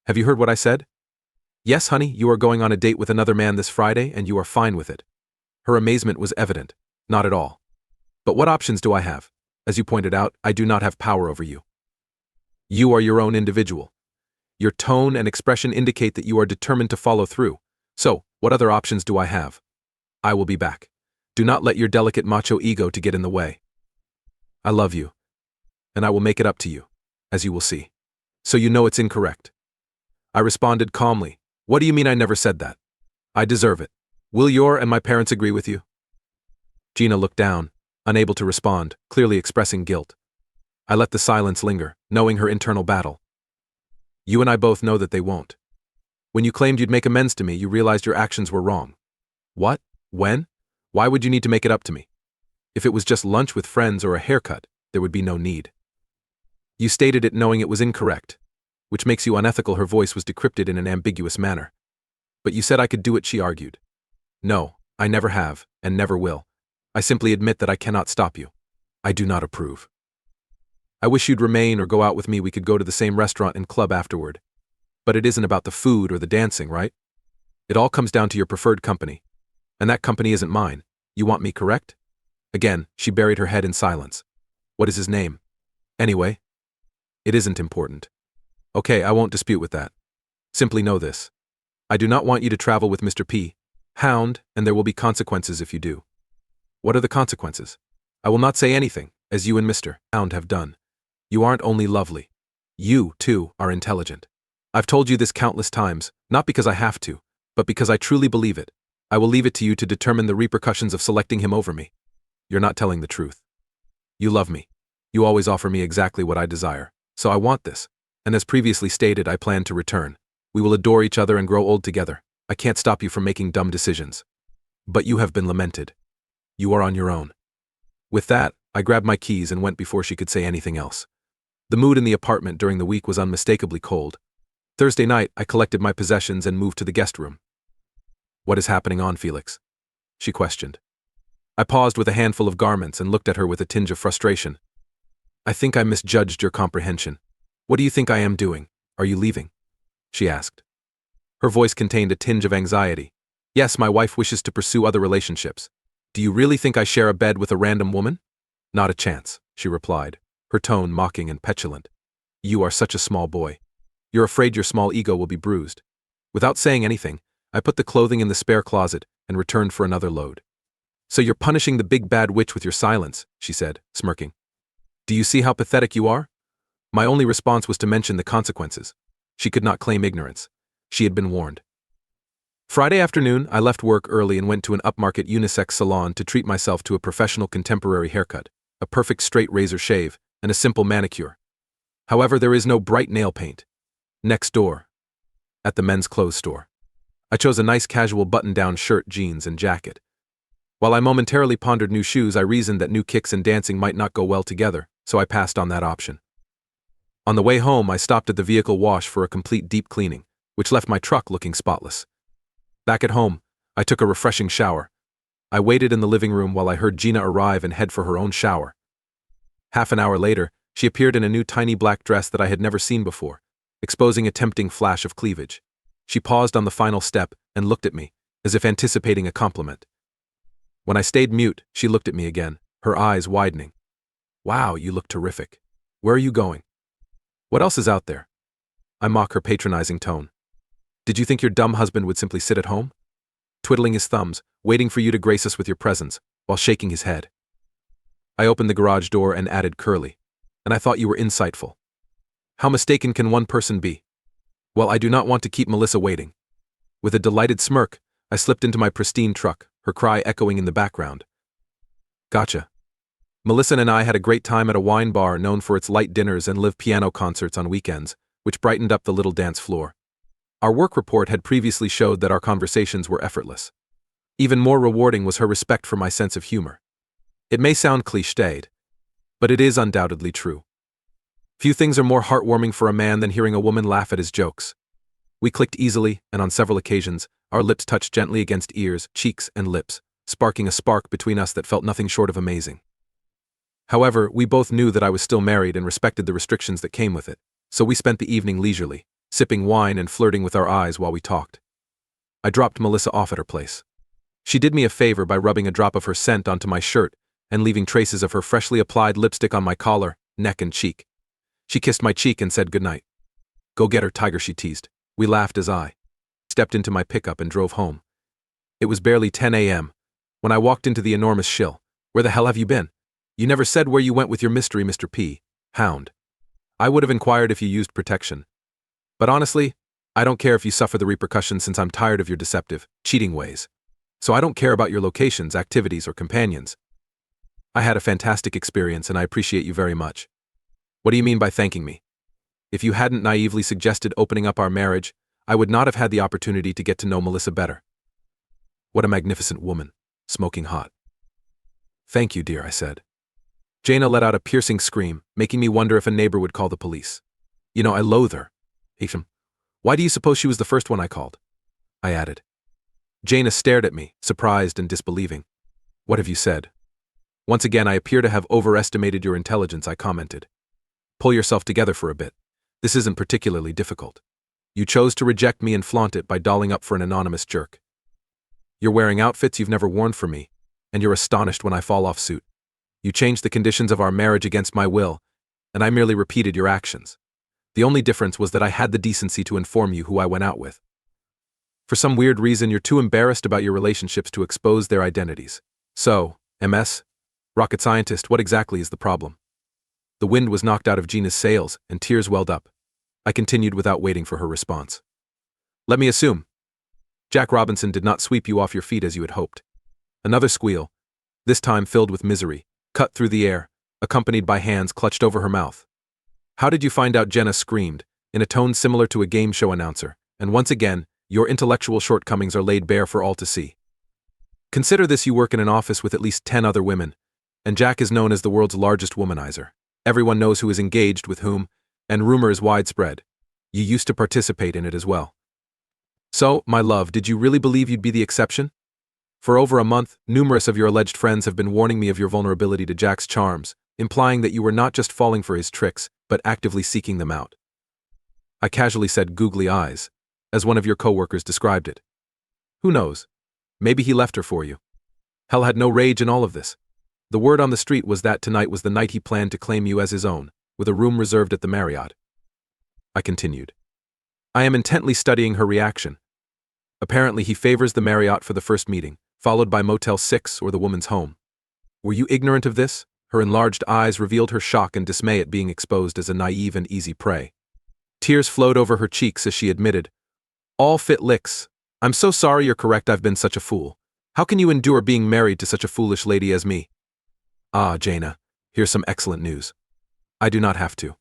Have you heard what I said? Yes, honey, you are going on a date with another man this Friday and you are fine with it. Her amazement was evident. Not at all. But what options do I have? As you pointed out, I do not have power over you. You are your own individual. Your tone and expression indicate that you are determined to follow through. So, what other options do I have? I will be back. Do not let your delicate macho ego to get in the way. I love you. And I will make it up to you, as you will see. So you know it's incorrect. I responded calmly. What do you mean I never said that? I deserve it. Will your and my parents agree with you? Gina looked down, unable to respond, clearly expressing guilt. I let the silence linger, knowing her internal battle. You and I both know that they won't. When you claimed you'd make amends to me, you realized your actions were wrong. What? When? Why would you need to make it up to me? If it was just lunch with friends or a haircut, there would be no need. You stated it knowing it was incorrect, which makes you unethical. Her voice was decrypted in an ambiguous manner. But you said I could do it, she argued. No, I never have, and never will. I simply admit that I cannot stop you. I do not approve. I wish you'd remain or go out with me. We could go to the same restaurant and club afterward. But it isn't about the food or the dancing, right? It all comes down to your preferred company. And that company isn't mine. You want me, correct? Again, she buried her head in silence. What is his name? Anyway, it isn't important. Okay, I won't dispute with that. Simply know this. I do not want you to travel with Mr. P. Hound, and there will be consequences if you do. What are the consequences? I will not say anything, as you and Mr. Hound have done. You aren't only lovely. You, too, are intelligent. I've told you this countless times, not because I have to, but because I truly believe it. I will leave it to you to determine the repercussions of selecting him over me. You're not telling the truth. You love me. You always offer me exactly what I desire, so I want this. And as previously stated, I plan to return. We will adore each other and grow old together. I can't stop you from making dumb decisions. But you have been lamented. You are on your own. With that, I grabbed my keys and went before she could say anything else. The mood in the apartment during the week was unmistakably cold. Thursday night, I collected my possessions and moved to the guest room. What is happening on, Felix? She questioned. I paused with a handful of garments and looked at her with a tinge of frustration. I think I misjudged your comprehension. What do you think I am doing? Are you leaving? She asked. Her voice contained a tinge of anxiety. Yes, my wife wishes to pursue other relationships. Do you really think I share a bed with a random woman? Not a chance, she replied, her tone mocking and petulant. You are such a small boy. You're afraid your small ego will be bruised. Without saying anything, I put the clothing in the spare closet and returned for another load. So you're punishing the big bad witch with your silence, she said, smirking. Do you see how pathetic you are? My only response was to mention the consequences. She could not claim ignorance. She had been warned. Friday afternoon, I left work early and went to an upmarket unisex salon to treat myself to a professional contemporary haircut, a perfect straight razor shave, and a simple manicure. However, there is no bright nail paint. Next door, at the men's clothes store. I chose a nice casual button-down shirt, jeans, and jacket. While I momentarily pondered new shoes, I reasoned that new kicks and dancing might not go well together, so I passed on that option. On the way home, I stopped at the vehicle wash for a complete deep cleaning, which left my truck looking spotless. Back at home, I took a refreshing shower. I waited in the living room while I heard Gina arrive and head for her own shower. Half an hour later, she appeared in a new tiny black dress that I had never seen before, exposing a tempting flash of cleavage. She paused on the final step and looked at me, as if anticipating a compliment. When I stayed mute, she looked at me again, her eyes widening. Wow, you look terrific. Where are you going? What else is out there? I mock her patronizing tone. Did you think your dumb husband would simply sit at home? Twiddling his thumbs, waiting for you to grace us with your presence, while shaking his head. I opened the garage door and added curly. And I thought you were insightful. How mistaken can one person be? Well, I do not want to keep Melissa waiting. With a delighted smirk, I slipped into my pristine truck, her cry echoing in the background. Gotcha. Melissa and I had a great time at a wine bar known for its light dinners and live piano concerts on weekends, which brightened up the little dance floor. Our work report had previously showed that our conversations were effortless. Even more rewarding was her respect for my sense of humor. It may sound cliched, but it is undoubtedly true. Few things are more heartwarming for a man than hearing a woman laugh at his jokes. We clicked easily, and on several occasions, our lips touched gently against ears, cheeks, and lips, sparking a spark between us that felt nothing short of amazing. However, we both knew that I was still married and respected the restrictions that came with it, so we spent the evening leisurely, sipping wine and flirting with our eyes while we talked. I dropped Melissa off at her place. She did me a favor by rubbing a drop of her scent onto my shirt and leaving traces of her freshly applied lipstick on my collar, neck, and cheek. She kissed my cheek and said goodnight. "Go get her, Tiger," she teased. We laughed as I stepped into my pickup and drove home. It was barely 10 a.m. when I walked into the enormous shill. "Where the hell have you been? You never said where you went with your mystery, Mr. P. Hound." I would have inquired if you used protection. But honestly, I don't care if you suffer the repercussions since I'm tired of your deceptive, cheating ways. So I don't care about your locations, activities, or companions. I had a fantastic experience and I appreciate you very much. What do you mean by thanking me? If you hadn't naively suggested opening up our marriage, I would not have had the opportunity to get to know Melissa better. What a magnificent woman, smoking hot. "Thank you, dear," I said. Jaina let out a piercing scream, making me wonder if a neighbor would call the police. "You know, I loathe her." "Hisham, why do you suppose she was the first one I called?" I added. Jaina stared at me, surprised and disbelieving. "What have you said?" "Once again, I appear to have overestimated your intelligence," I commented. "Pull yourself together for a bit. This isn't particularly difficult. You chose to reject me and flaunt it by dolling up for an anonymous jerk. You're wearing outfits you've never worn for me, and you're astonished when I fall off suit. You changed the conditions of our marriage against my will, and I merely repeated your actions. The only difference was that I had the decency to inform you who I went out with. For some weird reason, you're too embarrassed about your relationships to expose their identities. So, MS, rocket scientist, what exactly is the problem?" The wind was knocked out of Gina's sails, and tears welled up. I continued without waiting for her response. "Let me assume. Jack Robinson did not sweep you off your feet as you had hoped." Another squeal, this time filled with misery, cut through the air, accompanied by hands clutched over her mouth. "How did you find out?" Jenna screamed, in a tone similar to a game show announcer, and once again, your intellectual shortcomings are laid bare for all to see. Consider this: you work in an office with at least 10 other women, and Jack is known as the world's largest womanizer. Everyone knows who is engaged with whom, and rumor is widespread. You used to participate in it as well. So, my love, did you really believe you'd be the exception? For over a month, numerous of your alleged friends have been warning me of your vulnerability to Jack's charms, implying that you were not just falling for his tricks, but actively seeking them out. I casually said googly eyes, as one of your coworkers described it. Who knows? Maybe he left her for you. Hell had no rage in all of this. The word on the street was that tonight was the night he planned to claim you as his own, with a room reserved at the Marriott. I continued. I am intently studying her reaction. Apparently he favors the Marriott for the first meeting, followed by Motel 6 or the woman's home. Were you ignorant of this? Her enlarged eyes revealed her shock and dismay at being exposed as a naive and easy prey. Tears flowed over her cheeks as she admitted, "All fit licks. I'm so sorry, you're correct, I've been such a fool. How can you endure being married to such a foolish lady as me?" Ah, Jaina, here's some excellent news. I do not have to.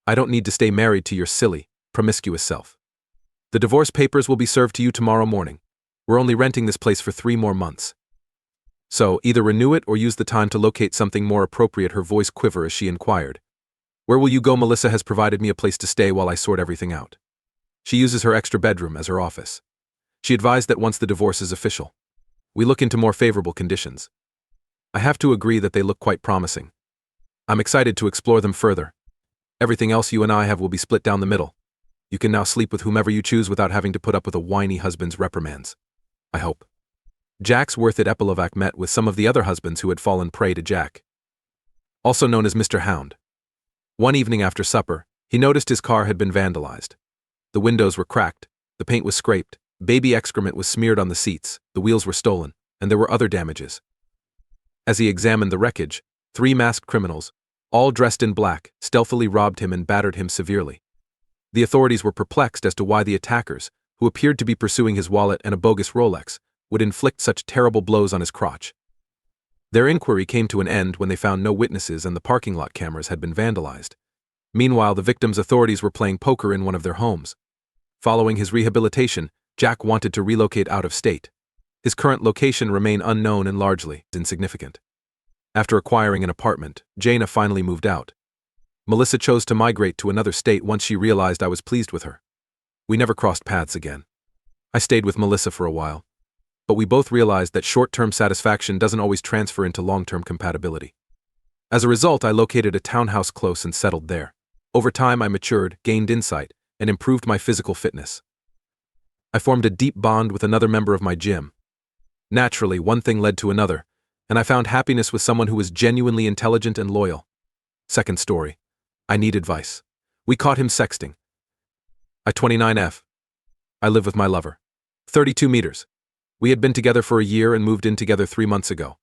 I don't need to stay married to your silly, promiscuous self. The divorce papers will be served to you tomorrow morning. We're only renting this place for 3 more months. So, either renew it or use the time to locate something more appropriate. Her voice quivered as she inquired. Where will you go? Melissa has provided me a place to stay while I sort everything out. She uses her extra bedroom as her office. She advised that once the divorce is official, we look into more favorable conditions. I have to agree that they look quite promising. I'm excited to explore them further. Everything else you and I have will be split down the middle. You can now sleep with whomever you choose without having to put up with a whiny husband's reprimands. I hope. Jack's worth at Epilovac met with some of the other husbands who had fallen prey to Jack, also known as Mr. Hound. One evening after supper, he noticed his car had been vandalized. The windows were cracked, the paint was scraped, baby excrement was smeared on the seats, the wheels were stolen, and there were other damages. As he examined the wreckage, 3 masked criminals, all dressed in black, stealthily robbed him and battered him severely. The authorities were perplexed as to why the attackers, who appeared to be pursuing his wallet and a bogus Rolex, would inflict such terrible blows on his crotch. Their inquiry came to an end when they found no witnesses and the parking lot cameras had been vandalized. Meanwhile, the victim's authorities were playing poker in one of their homes. Following his rehabilitation, Jack wanted to relocate out of state. His current location remained unknown and largely insignificant. After acquiring an apartment, Jaina finally moved out. Melissa chose to migrate to another state once she realized I was pleased with her. We never crossed paths again. I stayed with Melissa for a while, but we both realized that short-term satisfaction doesn't always transfer into long-term compatibility. As a result, I located a townhouse close and settled there. Over time, I matured, gained insight, and improved my physical fitness. I formed a deep bond with another member of my gym. Naturally, one thing led to another, and I found happiness with someone who was genuinely intelligent and loyal. Second story. I need advice. We caught him sexting. I 29F. I live with my lover. 32 meters. We had been together for a year and moved in together 3 months ago.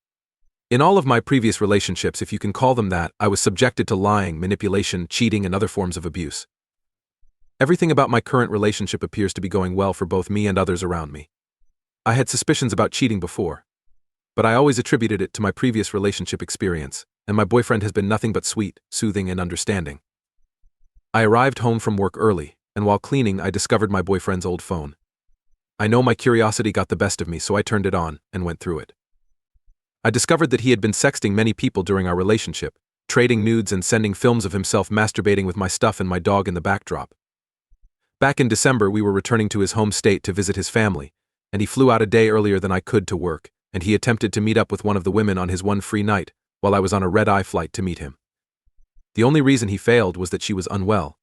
In all of my previous relationships, if you can call them that, I was subjected to lying, manipulation, cheating, and other forms of abuse. Everything about my current relationship appears to be going well for both me and others around me. I had suspicions about cheating before, but I always attributed it to my previous relationship experience, and my boyfriend has been nothing but sweet, soothing, and understanding. I arrived home from work early, and while cleaning, I discovered my boyfriend's old phone. I know my curiosity got the best of me, so I turned it on and went through it. I discovered that he had been sexting many people during our relationship, trading nudes and sending films of himself masturbating with my stuff and my dog in the backdrop. Back in December, we were returning to his home state to visit his family, and he flew out a day earlier than I could to work, and he attempted to meet up with one of the women on his one free night, while I was on a red-eye flight to meet him. The only reason he failed was that she was unwell.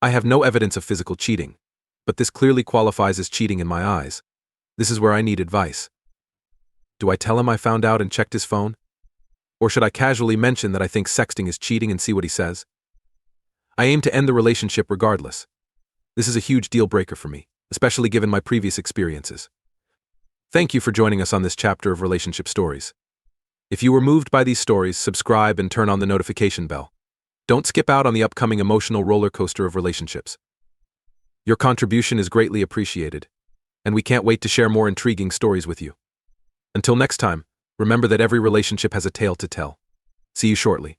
I have no evidence of physical cheating, but this clearly qualifies as cheating in my eyes. This is where I need advice. Do I tell him I found out and checked his phone? Or should I casually mention that I think sexting is cheating and see what he says? I aim to end the relationship regardless. This is a huge deal breaker for me, especially given my previous experiences. Thank you for joining us on this chapter of Relationship Stories. If you were moved by these stories, subscribe and turn on the notification bell. Don't skip out on the upcoming emotional roller coaster of relationships. Your contribution is greatly appreciated, and we can't wait to share more intriguing stories with you. Until next time, remember that every relationship has a tale to tell. See you shortly.